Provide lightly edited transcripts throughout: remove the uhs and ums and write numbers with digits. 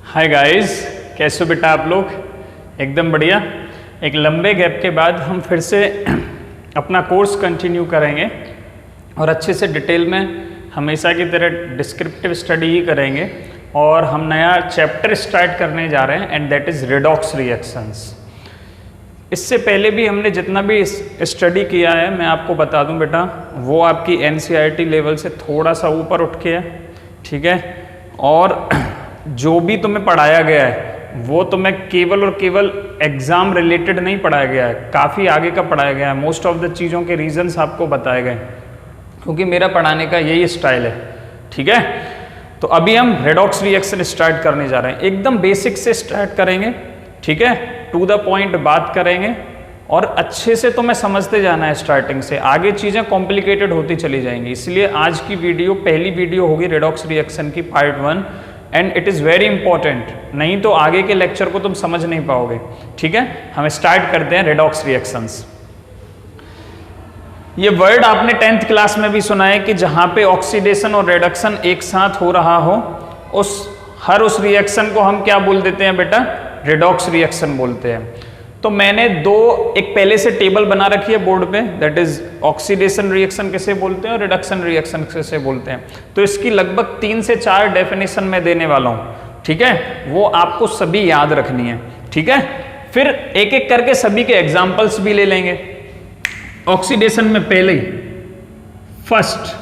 Hi guys, कैसे हो बेटा आप लोग? एकदम बढ़िया। एक लंबे गैप के बाद हम फिर से अपना कोर्स कंटिन्यू करेंगे और अच्छे से डिटेल में हमेशा की तरह डिस्क्रिप्टिव स्टडी ही करेंगे और हम नया चैप्टर स्टार्ट करने जा रहे हैं and that is redox reactions. इससे पहले भी हमने जितना भी स्टडी किया है मैं आपको बता दूं बेटा, वो आपकी एनसीईआरटी लेवल से थोड़ा सा ऊपर उठ के है, ठीक है। और जो भी तुम्हें पढ़ाया गया है वो तुम्हें केवल और केवल एग्जाम रिलेटेड नहीं पढ़ाया गया है, काफ़ी आगे का पढ़ाया गया है। मोस्ट ऑफ द चीज़ों के रीजंस आपको बताए गए क्योंकि मेरा पढ़ाने का यही स्टाइल है, ठीक है। तो अभी हम रेडॉक्स रिएक्शन स्टार्ट करने जा रहे हैं, एकदम बेसिक से स्टार्ट करेंगे, ठीक है। टू द पॉइंट बात करेंगे और अच्छे से तुम्हें समझते जाना है स्टार्टिंग से, आगे चीज़ें कॉम्प्लिकेटेड होती चली जाएंगी। इसलिए आज की वीडियो पहली वीडियो होगी रेडॉक्स रिएक्शन की part 1 and it is very important, नहीं तो आगे के लेक्चर को तुम समझ नहीं पाओगे, ठीक है। हम स्टार्ट करते हैं रेडॉक्स रिएक्शंस। ये वर्ड आपने 10th क्लास में भी सुना है कि जहाँ पे ऑक्सीडेशन और रिडक्शन एक साथ हो रहा हो उस रिएक्शन को हम क्या बोल देते हैं बेटा? रेडॉक्स रिएक्शन बोलते हैं। तो मैंने एक पहले से टेबल बना रखी है बोर्ड पे, दैट इज ऑक्सीडेशन रिएक्शन किसे बोलते हैं और रिडक्शन रिएक्शन किसे बोलते हैं। तो इसकी लगभग 3 से 4 डेफिनेशन मैं देने वाला हूँ, ठीक है। वो आपको सभी याद रखनी है, ठीक है। फिर एक एक करके सभी के एग्जाम्पल्स भी ले लेंगे। ऑक्सीडेशन में पहले ही फर्स्ट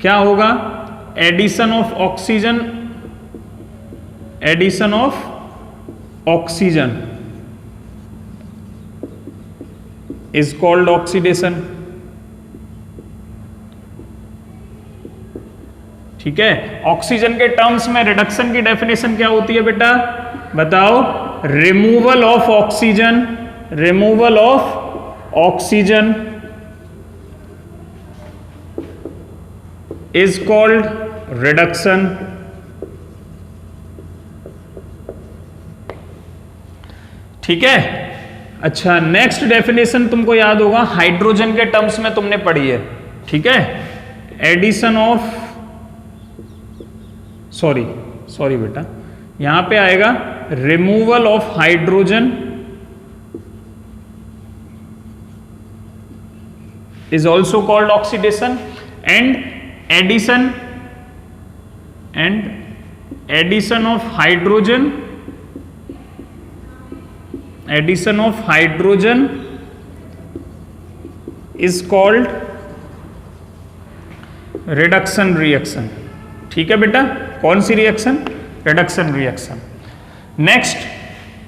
क्या होगा? Addition of oxygen is called oxidation, ठीक है। ऑक्सीजन के टर्म्स में रिडक्शन की डेफिनेशन क्या होती है बेटा? बताओ। Removal of oxygen is called reduction, ठीक है। अच्छा, नेक्स्ट डेफिनेशन तुमको याद होगा, हाइड्रोजन के टर्म्स में तुमने पढ़ी है, ठीक है। एडिशन ऑफ सॉरी बेटा, यहां पे आएगा removal of hydrogen is also called oxidation and addition of hydrogen is called reduction reaction, ठीक है बेटा। कौन सी रिएक्शन? Reduction reaction. नेक्स्ट,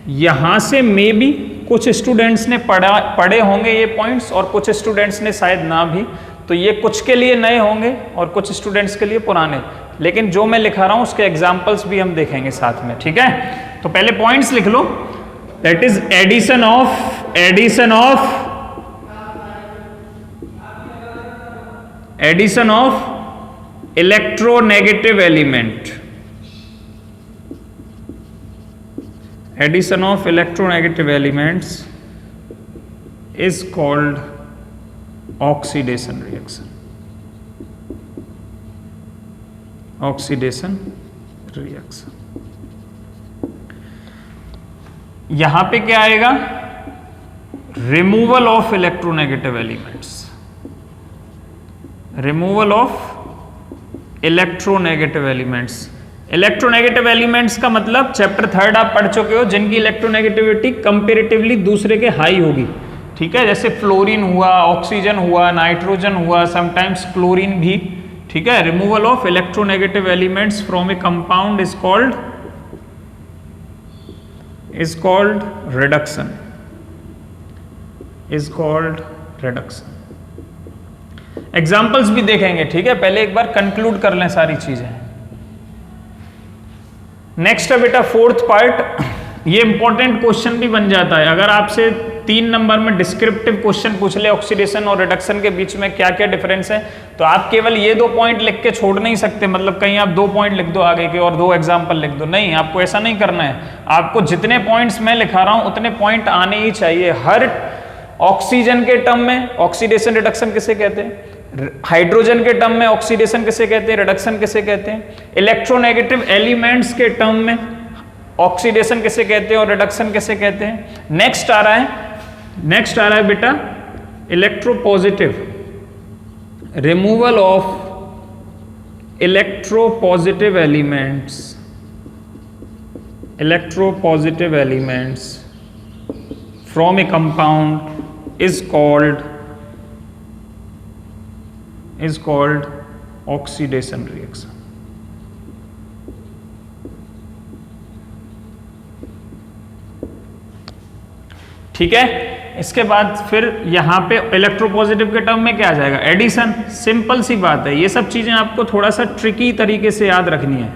यहां से मे भी कुछ स्टूडेंट्स ने पढ़े होंगे ये पॉइंट्स और कुछ स्टूडेंट्स ने शायद ना भी, तो ये कुछ के लिए नए होंगे और कुछ स्टूडेंट्स के लिए पुराने, लेकिन जो मैं लिखा रहा हूं उसके एग्जाम्पल्स भी हम देखेंगे साथ में, ठीक है। तो पहले पॉइंट्स लिख लो, that is addition of electronegative element, addition of electronegative elements is called oxidation reaction, यहां पे क्या आएगा? Removal of electronegative elements, electronegative elements का मतलब चैप्टर 3 आप पढ़ चुके हो, जिनकी इलेक्ट्रोनेगेटिविटी कंपेरेटिवली दूसरे के हाई होगी, ठीक है। जैसे फ्लोरीन हुआ, ऑक्सीजन हुआ, नाइट्रोजन हुआ, समटाइम्स क्लोरीन भी, ठीक है। Removal of electronegative elements from a compound is called reduction, examples भी देखेंगे, ठीक है। पहले एक बार कंक्लूड कर लें सारी चीजें। नेक्स्ट है बेटा 4th पार्ट, ये इंपॉर्टेंट क्वेश्चन भी बन जाता है। अगर आपसे 3 नंबर में डिस्क्रिप्टिव क्वेश्चन पूछ ले ऑक्सीडेशन और रिडक्शन के बीच में क्या क्या डिफरेंस है, तो आप केवल ये 2 पॉइंट लिख के छोड़ नहीं सकते, मतलब कहीं आप 2 पॉइंट लिख दो आगे के और 2 एग्जाम्पल लिख दो, नहीं, आपको ऐसा नहीं करना है। आपको जितने पॉइंट्स मैं लिखा रहा हूं उतने पॉइंट आने ही चाहिए। हर ऑक्सीजन के टर्म में ऑक्सीडेशन रिडक्शन किसे कहते हैं, हाइड्रोजन के टर्म में ऑक्सीडेशन किसे कहते हैं, रिडक्शन किसे कहते हैं, इलेक्ट्रोनेगेटिव एलिमेंट्स के टर्म में ऑक्सीडेशन किसे कहते हैं और रिडक्शन किसे कहते हैं। नेक्स्ट आ रहा है बेटा electropositive, removal of electropositive elements from a compound is called oxidation reaction। ठीक है, इसके बाद फिर यहां पे इलेक्ट्रोपॉजिटिव के टर्म में क्या आ जाएगा, एडिशन। सिंपल सी बात है, ये सब चीजें आपको थोड़ा सा ट्रिकी तरीके से याद रखनी है।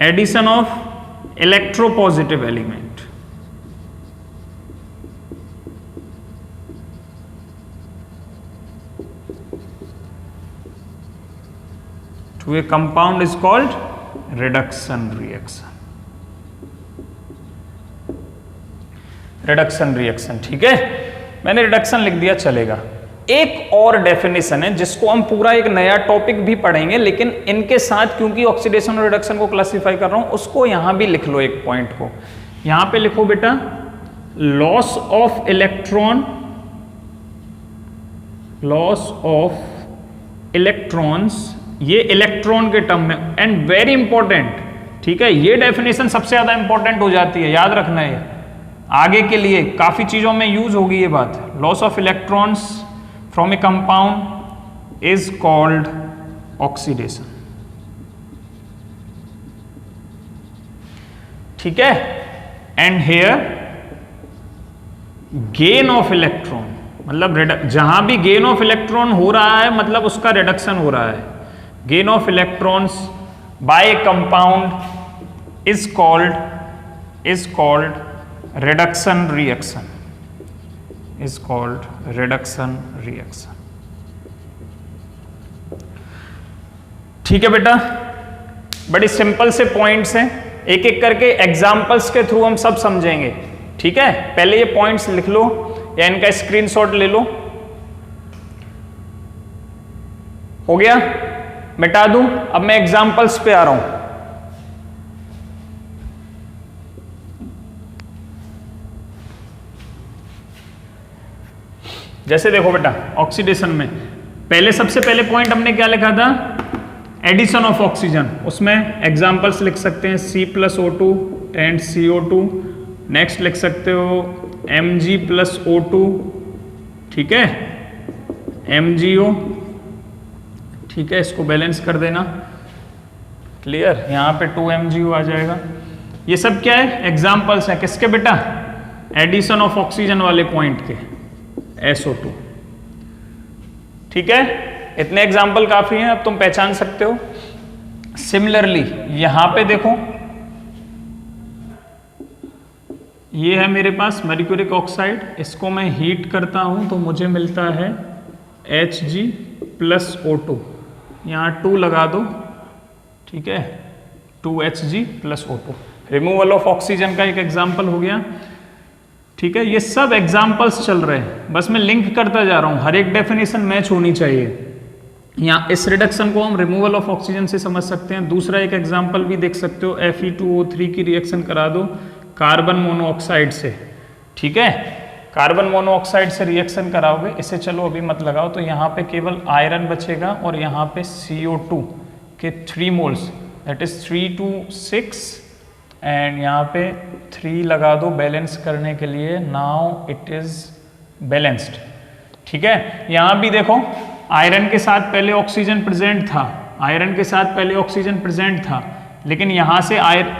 Addition of electropositive element to a compound is called reduction reaction। ठीक है, मैंने रिडक्शन लिख दिया, चलेगा। एक और डेफिनेशन है जिसको हम पूरा एक नया टॉपिक भी पढ़ेंगे, लेकिन इनके साथ क्योंकि ऑक्सीडेशन और रिडक्शन को क्लासिफाई कर रहा हूं, उसको यहां भी लिख लो। एक पॉइंट को यहां पे लिखो बेटा, लॉस ऑफ इलेक्ट्रॉन्स, ये इलेक्ट्रॉन के टर्म में, एंड वेरी इंपॉर्टेंट। ठीक है, ये डेफिनेशन सबसे ज्यादा इंपॉर्टेंट हो जाती है, याद रखना है, आगे के लिए काफी चीजों में यूज होगी ये बात। Loss of electrons from a compound is called oxidation. ठीक है, and here gain of electron, मतलब जहां भी गेन ऑफ इलेक्ट्रॉन हो रहा है मतलब उसका रिडक्शन हो रहा है। Gain of electrons bye A compound is called reduction reaction. ठीक है बेटा, बड़ी सिंपल से पॉइंट्स हैं, एक एक करके एग्जांपल्स के थ्रू हम सब समझेंगे। ठीक है, पहले ये पॉइंट्स लिख लो या इनका स्क्रीनशॉट ले लो। हो गया, मिटा दूं। अब मैं एग्जांपल्स पे आ रहा हूं। जैसे देखो बेटा, ऑक्सीडेशन में सबसे पहले पॉइंट हमने क्या लिखा था, एडिशन ऑफ ऑक्सीजन। उसमें एग्जांपल्स लिख सकते हैं C+O2 एंड CO2। नेक्स्ट लिख सकते हो Mg+O2, ठीक है, MgO। ठीक है, इसको बैलेंस कर देना, क्लियर। यहाँ पे 2MgO आ जाएगा। ये सब क्या है, एग्जाम्पल्स हैं किसके बेटा, एडिशन ऑफ ऑक्सीजन वाले पॉइंट के, SO2। ठीक है, इतने एग्जाम्पल काफी हैं, अब तुम पहचान सकते हो। सिमिलरली यहां पे देखो, ये है मेरे पास मर्क्यूरिक ऑक्साइड, इसको मैं हीट करता हूं तो मुझे मिलता है Hg+O2। यहाँ 2 लगा दो, ठीक है, 2Hg+O2। रिमूवल ऑफ ऑक्सीजन का एक एग्जाम्पल हो गया। ठीक है, ये सब एग्जाम्पल्स चल रहे हैं, बस मैं लिंक करता जा रहा हूं, हर एक डेफिनेशन मैच होनी चाहिए। यहाँ इस रिडक्शन को हम रिमूवल ऑफ ऑक्सीजन से समझ सकते हैं। दूसरा एक एग्जाम्पल भी देख सकते हो, Fe2O3 की रिएक्शन करा दो कार्बन मोनोऑक्साइड से। ठीक है, कार्बन मोनोऑक्साइड से रिएक्शन कराओगे, इसे चलो अभी मत लगाओ, तो यहाँ पे केवल आयरन बचेगा और यहाँ पे CO2 के 3 moles, that is 3 to 6, and यहाँ पे 3 लगा दो बैलेंस करने के लिए। Now it is balanced. ठीक है, यहाँ भी देखो, आयरन के साथ पहले ऑक्सीजन प्रेजेंट था, लेकिन यहाँ से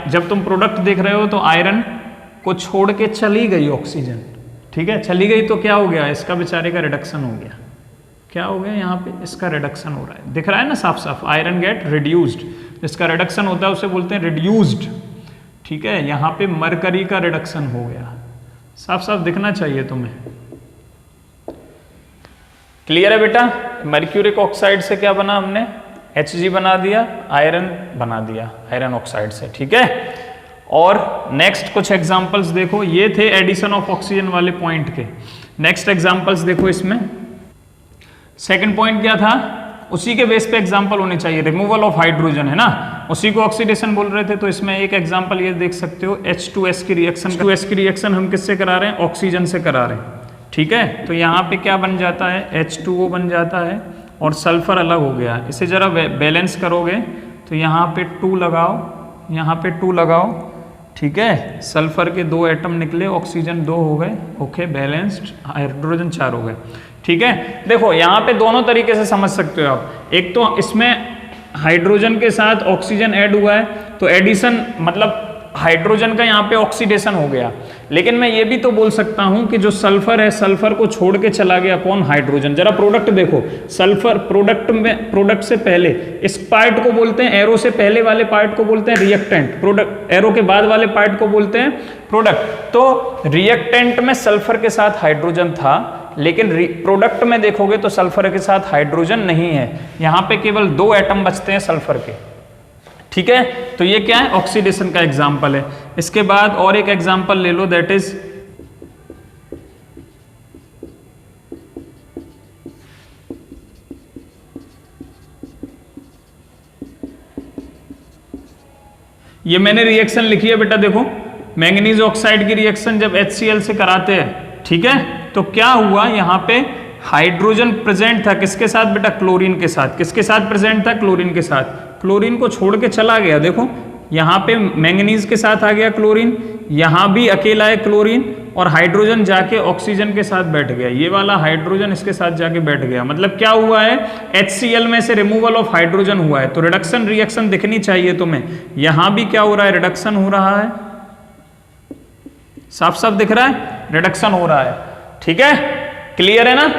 जब तुम प्रोडक्ट देख रहे हो तो आयरन को छोड़ के चली गई ऑक्सीजन। ठीक है, चली गई तो क्या हो गया, इसका बेचारे का रिडक्शन हो गया। क्या हो गया, यहाँ पे इसका रिडक्शन हो रहा है, दिख रहा है ना साफ साफ, आयरन गेट रिड्यूस्ड। जिसका रिडक्शन होता है उसे बोलते हैं रिड्यूस्ड। ठीक है, यहाँ पे मरकरी का रिडक्शन हो गया, साफ साफ दिखना चाहिए तुम्हें। क्लियर है बेटा, मर्क्यूरिक ऑक्साइड से क्या बना, हमने Hg बना दिया, आयरन बना दिया आयरन ऑक्साइड से। ठीक है, और नेक्स्ट कुछ एग्जांपल्स देखो, ये थे एडिशन ऑफ ऑक्सीजन वाले पॉइंट के। नेक्स्ट एग्जांपल्स देखो, इसमें सेकंड पॉइंट क्या था, उसी के बेस पे एग्जांपल होने चाहिए। रिमूवल ऑफ हाइड्रोजन है ना, उसी को ऑक्सीडेशन बोल रहे थे। तो इसमें एक एग्जांपल ये देख सकते हो, H2S की रिएक्शन, H2S की रिएक्शन हम किससे करा रहे हैं, ऑक्सीजन से करा रहे हैं, ठीक है। तो यहाँ पे क्या बन जाता है, H2O बन जाता है और सल्फर अलग हो गया। इसे जरा बैलेंस करोगे तो यहाँ पे 2 लगाओ, यहाँ पे 2 लगाओ, ठीक है। सल्फर के 2 एटम निकले, ऑक्सीजन 2 हो गए, ओके, बैलेंस्ड, हाइड्रोजन 4 हो गए, ठीक है। देखो यहाँ पे दोनों तरीके से समझ सकते हो आप। एक तो इसमें हाइड्रोजन के साथ ऑक्सीजन ऐड हुआ है तो एडिशन, मतलब हाइड्रोजन का यहाँ पे ऑक्सीडेशन हो गया। लेकिन मैं ये भी तो बोल सकता हूँ कि जो सल्फर है, सल्फर को छोड़ के चला गया कौन, हाइड्रोजन। जरा प्रोडक्ट देखो, सल्फर प्रोडक्ट से पहले इस पार्ट को बोलते हैं, एरो से पहले वाले पार्ट को बोलते हैं रिएक्टेंट, प्रोडक्ट एरो के बाद वाले पार्ट को बोलते हैं प्रोडक्ट। तो रिएक्टेंट में सल्फर के साथ हाइड्रोजन था, लेकिन प्रोडक्ट में देखोगे तो सल्फर के साथ हाइड्रोजन नहीं है, यहाँ पे केवल 2 एटम बचते हैं सल्फर के, ठीक है। तो ये क्या है, ऑक्सीडेशन का एग्जाम्पल है। इसके बाद और एक एग्जाम्पल ले लो, दैट इज ये मैंने रिएक्शन लिखी है बेटा, देखो मैंगनीज ऑक्साइड की रिएक्शन जब HCl से कराते हैं, ठीक है, तो क्या हुआ, यहाँ पे हाइड्रोजन प्रेजेंट था, किसके साथ बेटा, क्लोरीन के साथ। किसके साथ प्रेजेंट था, क्लोरीन के साथ। क्लोरीन को छोड़ के चला गया, देखो यहाँ पे मैंगनीज के साथ आ गया क्लोरीन, यहाँ भी अकेला है क्लोरीन, और हाइड्रोजन जाके ऑक्सीजन के साथ बैठ गया, ये वाला हाइड्रोजन इसके साथ जाके बैठ गया। मतलब क्या हुआ है, HCl में से रिमूवल ऑफ हाइड्रोजन हुआ है। तो रिडक्शन रिएक्शन दिखनी चाहिए तुम्हें, यहाँ भी क्या हो रहा है, रिडक्शन हो रहा है, साफ साफ दिख रहा है, रिडक्शन हो रहा है, ठीक है, क्लियर है ना।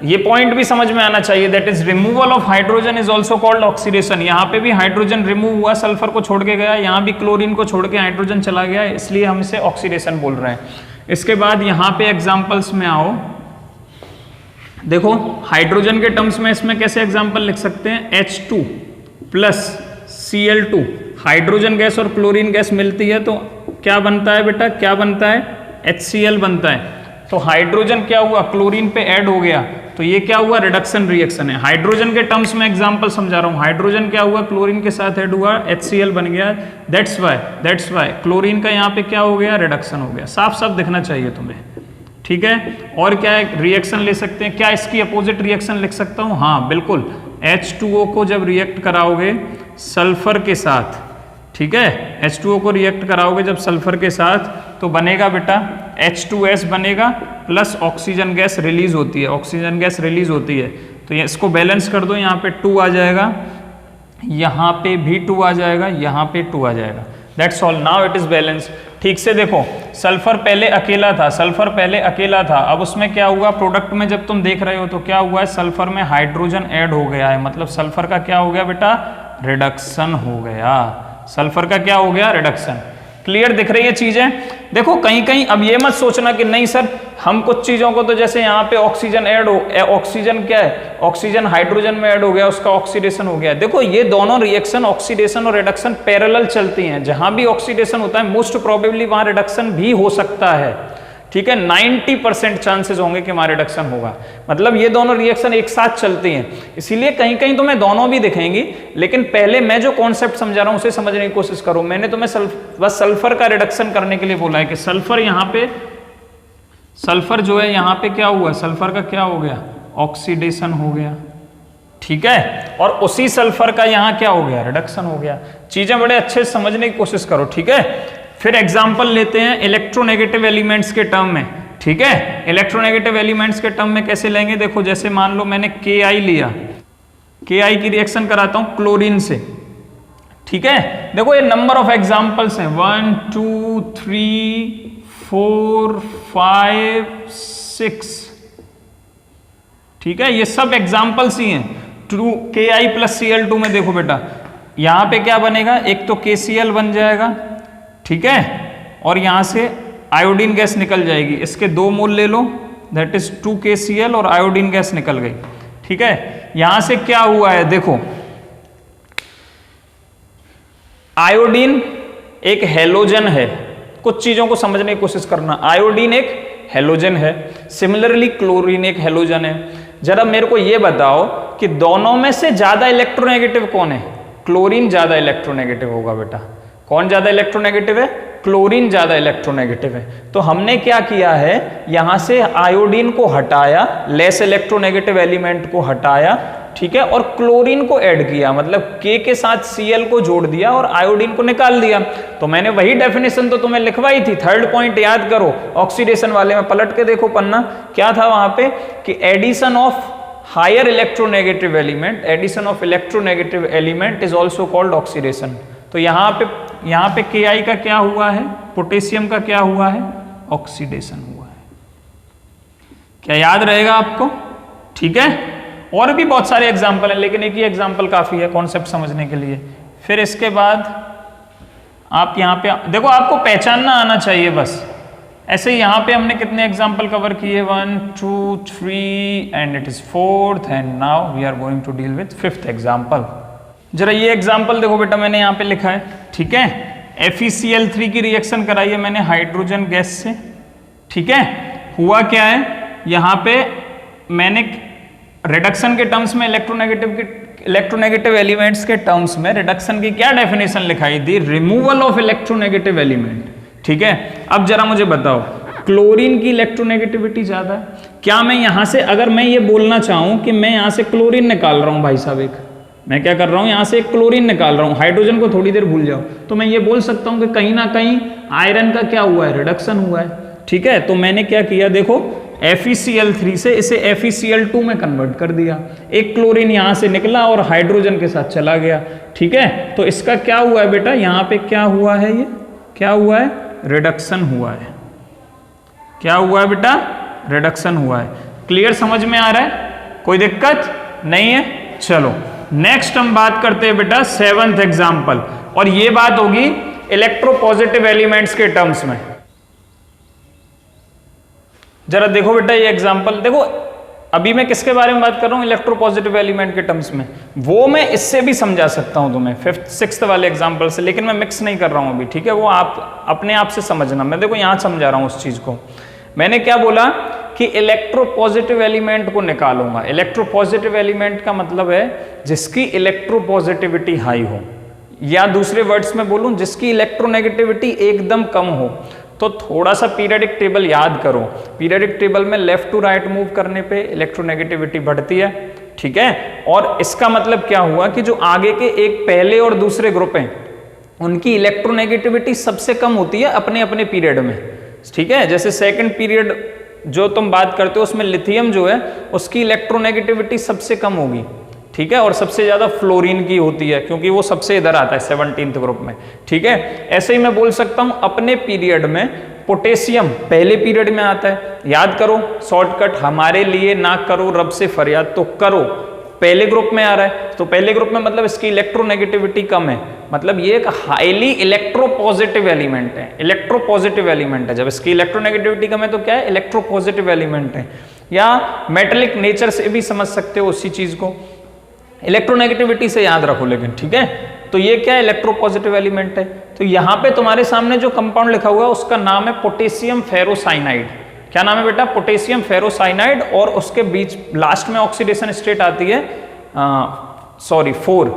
ये पॉइंट भी समझ में आना चाहिए, that is removal of hydrogen is also called oxidation. यहाँ पे भी हाइड्रोजन रिमूव हुआ, सल्फर को छोड़ के गया, यहाँ भी क्लोरीन को छोड़ के हाइड्रोजन चला गया, इसलिए हम इसे ऑक्सीडेशन बोल रहे हैं। इसके बाद यहाँ पे एग्जाम्पल्स में आओ, देखो हाइड्रोजन के टर्म्स में इसमें कैसे एग्जाम्पल लिख सकते हैं, H2 plus Cl2, hydrogen gas और क्लोरीन गैस मिलती है तो क्या बनता है बेटा, क्या बनता है, HCl बनता है। तो हाइड्रोजन क्या हुआ, क्लोरीन पे ऐड हो गया, तो ये क्या हुआ, रिडक्शन रिएक्शन है। हाइड्रोजन के टर्म्स में एग्जांपल समझा रहा हूँ, हाइड्रोजन क्या हुआ, क्लोरीन के साथ ऐड हुआ, HCl बन गया, दैट्स वाई क्लोरीन का यहाँ पे क्या हो गया, रिडक्शन हो गया। साफ साफ दिखना चाहिए तुम्हें, ठीक है। और क्या है, रिएक्शन ले सकते हैं, क्या इसकी अपोजिट रिएक्शन लिख सकता हूँ, हाँ बिल्कुल, H2O को जब रिएक्ट कराओगे सल्फर के साथ, ठीक है, H2O को रिएक्ट कराओगे जब सल्फर के साथ, तो बनेगा बेटा H2S बनेगा, प्लस ऑक्सीजन गैस रिलीज होती है, ऑक्सीजन गैस रिलीज होती है। तो ये इसको बैलेंस कर दो, यहाँ पे 2 आ जाएगा, यहाँ पे भी 2 आ जाएगा, यहाँ पे 2 आ जाएगा, that's all, now it is balance. ठीक से देखो, सल्फर पहले अकेला था, सल्फर पहले अकेला था, अब उसमें क्या हुआ, प्रोडक्ट में जब तुम देख रहे हो तो क्या हुआ है, सल्फर में हाइड्रोजन ऐड हो गया है, मतलब सल्फर का क्या हो गया बेटा, रिडक्शन हो गया, सल्फर का क्या हो गया, रिडक्शन। क्लियर दिख रही है चीजें। देखो कहीं कहीं अब ये मत सोचना कि नहीं सर हम कुछ चीजों को तो जैसे यहाँ पे ऑक्सीजन ऐड हो, ऑक्सीजन क्या है, ऑक्सीजन हाइड्रोजन में ऐड हो गया, उसका ऑक्सीडेशन हो गया। देखो ये दोनों रिएक्शन ऑक्सीडेशन और रिडक्शन पैरेलल चलती हैं, जहां भी ऑक्सीडेशन होता है मोस्ट प्रोबेबली वहां रिडक्शन भी हो सकता है, ठीक है, 90% चांसेस होंगे कि वहां रिडक्शन होगा, मतलब ये दोनों रिएक्शन एक साथ चलती हैं, इसीलिए कहीं कहीं तुम्हें दोनों भी दिखेंगी। लेकिन पहले मैं जो कॉन्सेप्ट समझा रहा हूं उसे समझने की कोशिश करो। मैंने तुम्हें बस सल्फर का रिडक्शन करने के लिए बोला है कि सल्फर यहाँ पे, सल्फर जो है यहाँ पे क्या हुआ, सल्फर का क्या हो गया, ऑक्सीडेशन हो गया, ठीक है, और उसी सल्फर का यहाँ क्या हो गया, रिडक्शन हो गया। चीजें बड़े अच्छे से समझने की कोशिश करो, ठीक है। फिर एग्जाम्पल लेते हैं इलेक्ट्रोनेगेटिव एलिमेंट्स के टर्म में, ठीक है। इलेक्ट्रोनेगेटिव एलिमेंट्स के टर्म में कैसे लेंगे, देखो जैसे मान लो मैंने Ki लिया, Ki की रिएक्शन कराता हूं क्लोरीन से, ठीक है। देखो ये नंबर ऑफ एग्जाम्पल्स हैं, 1 2 3 4 5 6, ठीक है, ये सब एग्जाम्पल्स ही हैं। Ki प्लस Cl2 में देखो बेटा यहां पे क्या बनेगा, एक तो KCl बन जाएगा, ठीक है, और यहां से आयोडीन गैस निकल जाएगी, इसके 2 मोल ले लो, दैट इज 2 KCl और आयोडीन गैस निकल गई, ठीक है। यहां से क्या हुआ है, देखो आयोडीन एक हेलोजन है, कुछ चीजों को समझने की कोशिश करना, आयोडीन एक हेलोजन है, सिमिलरली क्लोरीन एक हेलोजन है। जरा मेरे को ये बताओ कि दोनों में से ज्यादा इलेक्ट्रोनेगेटिव कौन है, क्लोरीन ज्यादा इलेक्ट्रोनेगेटिव होगा बेटा। कौन ज्यादा इलेक्ट्रोनेगेटिव है? क्लोरीन ज्यादा इलेक्ट्रोनेगेटिव है। तो हमने क्या किया है, यहां से आयोडीन को हटाया, लेस इलेक्ट्रोनेगेटिव एलिमेंट को हटाया, ठीक है, और क्लोरीन को ऐड किया, मतलब K के साथ Cl को जोड़ दिया और आयोडीन को निकाल दिया। तो मैंने वही डेफिनेशन तो तुम्हें लिखवाई थी। थर्ड पॉइंट याद करो, ऑक्सीडेशन वाले में पलट के देखो पन्ना, क्या था वहां पे कि addition of higher electronegative element, addition of electronegative element is also called oxidation. तो यहाँ पे Ki का क्या हुआ है, पोटेशियम का क्या हुआ है, ऑक्सीडेशन हुआ है। क्या याद रहेगा आपको? ठीक है, और भी बहुत सारे एग्जाम्पल हैं, लेकिन एक ही एग्जाम्पल काफी है कॉन्सेप्ट समझने के लिए। फिर इसके बाद आप यहाँ पे देखो, आपको पहचानना आना चाहिए बस। ऐसे ही यहाँ पे हमने कितने एग्जाम्पल कवर किए, 1 2 3 and it is 4th, and now we are going to deal with 5th example. जरा ये एग्जाम्पल देखो बेटा, मैंने यहाँ पे लिखा है, ठीक है, FeCl3 की रिएक्शन कराई है मैंने हाइड्रोजन गैस से, ठीक है। हुआ क्या है, यहाँ पे मैंने रिडक्शन के टर्म्स में इलेक्ट्रोनेगेटिव एलिमेंट्स के टर्म्स में रिडक्शन की क्या डेफिनेशन लिखाई थी, रिमूवल ऑफ इलेक्ट्रोनेगेटिव एलिमेंट, ठीक है। अब जरा मुझे बताओ, क्लोरीन की इलेक्ट्रोनेगेटिविटी ज्यादा है, क्या मैं यहां से, अगर मैं ये बोलना चाहूं कि मैं यहां से क्लोरीन निकाल रहा हूं भाई साहब, एक मैं क्या कर रहा हूं, यहां से एक क्लोरीन निकाल रहा हूं, हाइड्रोजन को थोड़ी देर भूल जाओ, तो मैं ये बोल सकता हूं कि कहीं ना कहीं आयरन का क्या हुआ है, रिडक्शन हुआ है, ठीक है। तो मैंने क्या किया, देखो FeCl3 से इसे FeCl2 में कन्वर्ट कर दिया, एक क्लोरीन यहां से निकला और हाइड्रोजन के साथ चला गया, ठीक है। तो इसका क्या हुआ है बेटा, यहां पे क्या हुआ है, ये क्या हुआ है, रिडक्शन हुआ है। क्या हुआ है बेटा, रिडक्शन हुआ है। क्लियर, समझ में आ रहा है, कोई दिक्कत नहीं है। चलो नेक्स्ट हम बात करते हैं बेटा 7th एग्जाम्पल, और ये बात होगी इलेक्ट्रोपॉजिटिव एलिमेंट्स के टर्म्स में। जरा देखो बेटा ये एग्जाम्पल देखो, अभी मैं किसके बारे में बात कर रहा हूं, इलेक्ट्रोपॉजिटिव एलिमेंट के टर्म्स में। वो मैं इससे भी समझा सकता हूं तुम्हें 5th 6th वाले एग्जाम्पल से, लेकिन मैं मिक्स नहीं कर रहा हूं अभी, ठीक है। वो आप अपने आप से समझना, मैं देखो यहां समझा रहा हूं उस चीज को। मैंने क्या बोला कि इलेक्ट्रोपॉजिटिव एलिमेंट को निकालूंगा। इलेक्ट्रोपॉजिटिव एलिमेंट का मतलब है जिसकी इलेक्ट्रोपॉजिटिविटी हाई हो, या दूसरे वर्ड्स में बोलूं जिसकी इलेक्ट्रोनेगेटिविटी एकदम कम हो। तो थोड़ा सा पीरियडिक टेबल याद करो, पीरियडिक टेबल में लेफ्ट टू राइट मूव करने पे इलेक्ट्रोनेगेटिविटी बढ़ती है, ठीक है। और इसका मतलब क्या हुआ कि जो आगे के एक पहले और दूसरे ग्रुप हैं उनकी इलेक्ट्रोनेगेटिविटी सबसे कम होती है अपने अपने पीरियड में, ठीक है। जैसे सेकंड पीरियड जो तुम बात करते हो उसमें लिथियम जो है उसकी इलेक्ट्रोनेगेटिविटी सबसे कम होगी, ठीक है, और सबसे ज्यादा फ्लोरीन की होती है क्योंकि वो सबसे इधर आता है 17th ग्रुप में, ठीक है। ऐसे ही मैं बोल सकता हूं अपने पीरियड में पोटेशियम पहले पीरियड में आता है। याद करो शॉर्टकट, हमारे लिए ना करो रब से फरियाद तो करो, पहले ग्रुप में आ रहा है तो पहले ग्रुप में मतलब इसकी इलेक्ट्रोनेगेटिविटी कम है, मतलब ये एक हाईली इलेक्ट्रोपॉजिटिव एलिमेंट है। इलेक्ट्रोपॉजिटिव एलिमेंट है, जब इसकी इलेक्ट्रोनेगेटिविटी कम है तो क्या है, इलेक्ट्रोपॉजिटिव एलिमेंट है। या मेटेलिक नेचर से भी समझ सकते हो उसी चीज को, इलेक्ट्रोनेगेटिविटी से याद रखो लेकिन, ठीक है। तो ये क्या है, इलेक्ट्रोपॉजिटिव एलिमेंट है। तो यहाँ पे तुम्हारे सामने जो कंपाउंड लिखा हुआ है उसका नाम है पोटेशियम फेरोसाइनाइड। क्या नाम है बेटा, पोटेशियम फेरोसाइनाइड, और उसके बीच लास्ट में ऑक्सीडेशन स्टेट आती है 4,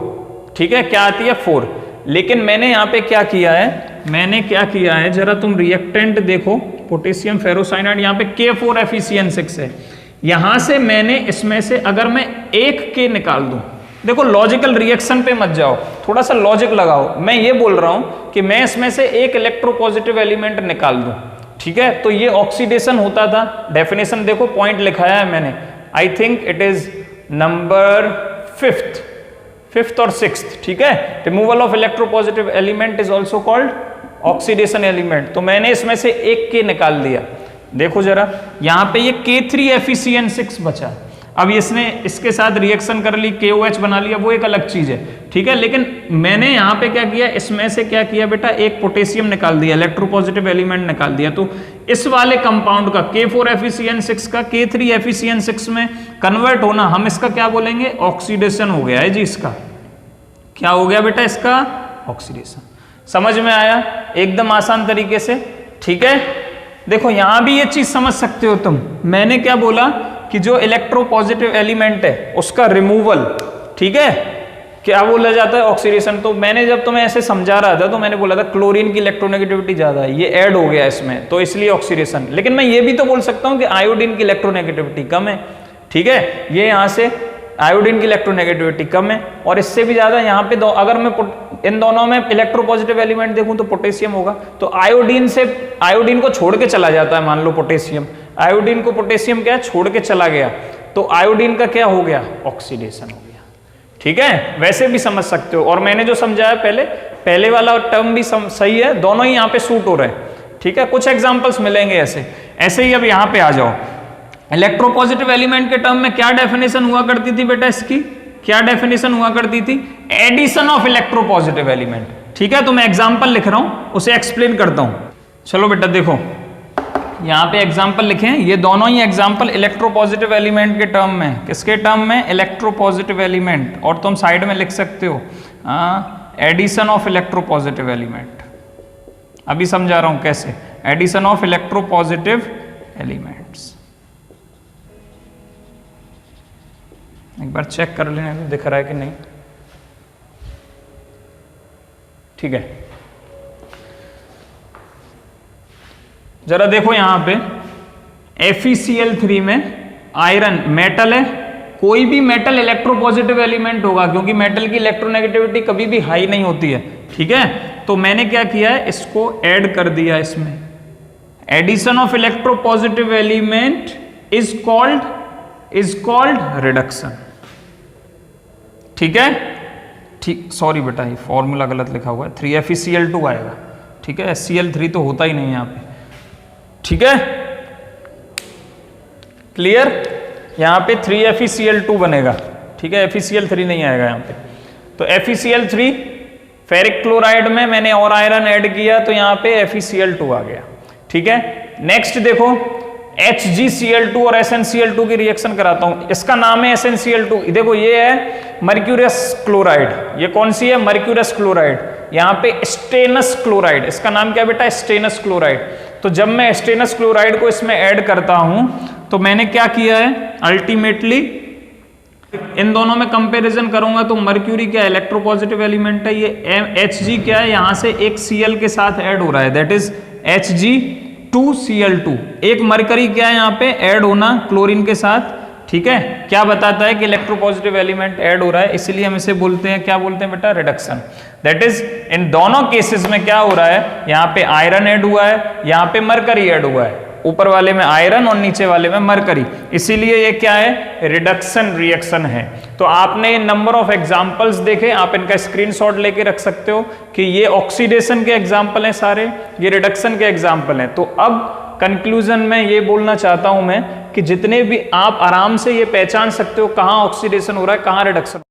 ठीक है, क्या आती है 4। लेकिन मैंने यहाँ पे क्या किया है, जरा तुम रिएक्टेंट देखो, पोटेशियम फेरोसाइनाइड यहाँ पे K4FeCN6 है, यहां से मैंने इसमें से अगर मैं एक K निकाल दूं, देखो लॉजिकल रिएक्शन पे मत जाओ, थोड़ा सा लॉजिक लगाओ। मैं ये बोल रहा हूं कि मैं इसमें से एक इलेक्ट्रोपॉजिटिव एलिमेंट निकाल दूं, ठीक है, तो ये ऑक्सीडेशन होता था। डेफिनेशन देखो, पॉइंट लिखाया है मैंने, I think it is number 5th और 6th, ठीक है। Removal of electropositive element is also called oxidation element. तो मैंने इसमें से एक K निकाल दिया, देखो जरा यहां पे ये K3FeCN6 बचा। अब इसने इसके साथ रिएक्शन कर ली, KOH बना लिया, वो एक अलग चीज है, ठीक है। लेकिन मैंने यहाँ पे क्या किया, इसमें से क्या किया बेटा, एक पोटेशियम निकाल दिया, इलेक्ट्रोपॉजिटिव एलिमेंट निकाल दिया। तो इस वाले कंपाउंड का K4FeCN6 का K3FeCN6 में कन्वर्ट होना, हम इसका क्या बोलेंगे, ऑक्सीडेशन हो गया है जी। इसका क्या हो गया बेटा, इसका ऑक्सीडेशन। समझ में आया, एकदम आसान तरीके से, ठीक है। देखो यहां भी ये चीज समझ सकते हो तुम, मैंने क्या बोला कि जो इलेक्ट्रोपॉजिटिव एलिमेंट है उसका रिमूवल, ठीक है, क्या बोला जाता है ऑक्सीडेशन। तो मैंने जब तुम्हें ऐसे समझा रहा था तो मैंने बोला था क्लोरीन की इलेक्ट्रोनेगेटिविटी ज्यादा है, ये ऐड हो गया इसमें तो इसलिए ऑक्सीडेशन। लेकिन मैं ये भी तो बोल सकता हूँ कि आयोडीन की इलेक्ट्रोनेगेटिविटी कम है, ठीक है, ये यहाँ से आयोडीन की इलेक्ट्रोनेगेटिविटी कम है और इससे भी ज्यादा यहाँ पे दो, अगर मैं इन दोनों में इलेक्ट्रोपॉजिटिव एलिमेंट देखूं तो पोटेशियम होगा। तो आयोडीन को छोड़ के चला जाता है, मान लो पोटेशियम, आयोडीन को पोटेशियम क्या छोड़ के चला गया तो आयोडीन का क्या हो गया, ऑक्सीडेशन हो गया, ठीक है। वैसे भी समझ सकते हो। और मैंने जो समझाया पहले वाला टर्म भी सही है, दोनों ही यहाँ पे सूट हो रहे हैं, ठीक है। कुछ एग्जाम्पल्स मिलेंगे ऐसे ही। अब यहाँ पे आ जाओ, इलेक्ट्रोपॉजिटिव एलिमेंट के टर्म में क्या डेफिनेशन हुआ करती थी बेटा, इसकी क्या डेफिनेशन हुआ करती थी, एडिशन ऑफ इलेक्ट्रोपॉजिटिव एलिमेंट, ठीक है। तो मैं एग्जांपल लिख रहा हूं, उसे एक्सप्लेन करता हूं। चलो बेटा देखो, यहां पे एग्जांपल लिखे हैं, ये दोनों ही एग्जांपल इलेक्ट्रोपॉजिटिव एलिमेंट के टर्म में, किसके टर्म में, इलेक्ट्रोपॉजिटिव एलिमेंट। और तुम साइड में लिख सकते हो एडिशन ऑफ इलेक्ट्रोपॉजिटिव एलिमेंट। अभी समझा रहा हूं कैसे, एडिशन ऑफ इलेक्ट्रोपॉजिटिव एलिमेंट्स। एक बार चेक कर लेने में दिख रहा है कि नहीं, ठीक है। जरा देखो यहां पे FeCl3 में आयरन मेटल है, कोई भी मेटल इलेक्ट्रोपॉजिटिव एलिमेंट होगा क्योंकि मेटल की इलेक्ट्रोनेगेटिविटी कभी भी हाई नहीं होती है, ठीक है। तो मैंने क्या किया है, इसको ऐड कर दिया इसमें। Addition of electropositive element is called reduction, ठीक है। ठीक, सॉरी बेटा ये फॉर्मूला गलत लिखा हुआ है, 3FeCl2 आएगा, ठीक है। Cl3 तो होता ही नहीं यहाँ पे, ठीक है, क्लियर। यहाँ पे 3FeCl2 बनेगा, ठीक है, FeCl3 नहीं आएगा यहाँ पे। तो FeCl3 फेरिक क्लोराइड में मैंने और आयरन ऐड किया तो यहाँ पे FeCl2 आ गया, ठीक है। नेक्स्ट देखो HgCl2 और SnCl2 की रिएक्शन कराता हूं, इसका नाम है SnCl2। देखो ये है मर्क्यूरियस क्लोराइड, ये कौन सी है, मर्क्यूरियस क्लोराइड। यहाँ पे स्टेनस क्लोराइड, इसका नाम क्या बेटा, स्टेनस क्लोराइड। तो जब मैं स्टेनस क्लोराइड को इसमें ऐड करता हूं तो मैंने क्या किया है, अल्टीमेटली इन दोनों में कंपैरिजन करूंगा तो मर्क्यूरी क्या इलेक्ट्रोपॉजिटिव एलिमेंट है, ये Hg क्या है, यहां से एक Cl के साथ ऐड हो रहा है, दैट इज Hg2Cl2। एक मरकरी क्या है यहाँ पे ऐड होना क्लोरीन के साथ, ठीक है। क्या बताता है कि इलेक्ट्रोपॉजिटिव एलिमेंट ऐड हो रहा है, इसलिए हम इसे बोलते हैं, क्या बोलते हैं बेटा, रिडक्शन। दैट इज इन दोनों केसेस में क्या हो रहा है, यहाँ पे आयरन ऐड हुआ है, यहाँ पे मरकरी ऐड हुआ है, ऊपर वाले में आयरन और नीचे वाले में मरकरी, इसीलिए ये क्या है, रिडक्शन रिएक्शन है। तो आपने नंबर ऑफ एग्जांपल्स देखे, आप इनका स्क्रीनशॉट लेके रख सकते हो कि ये ऑक्सीडेशन के एग्जांपल हैं सारे, ये रिडक्शन के एग्जांपल हैं। तो अब कंक्लूजन में ये बोलना चाहता हूं मैं कि जितने भी आप आराम से ये पहचान सकते हो कहां ऑक्सीडेशन हो रहा है, कहां रिडक्शन।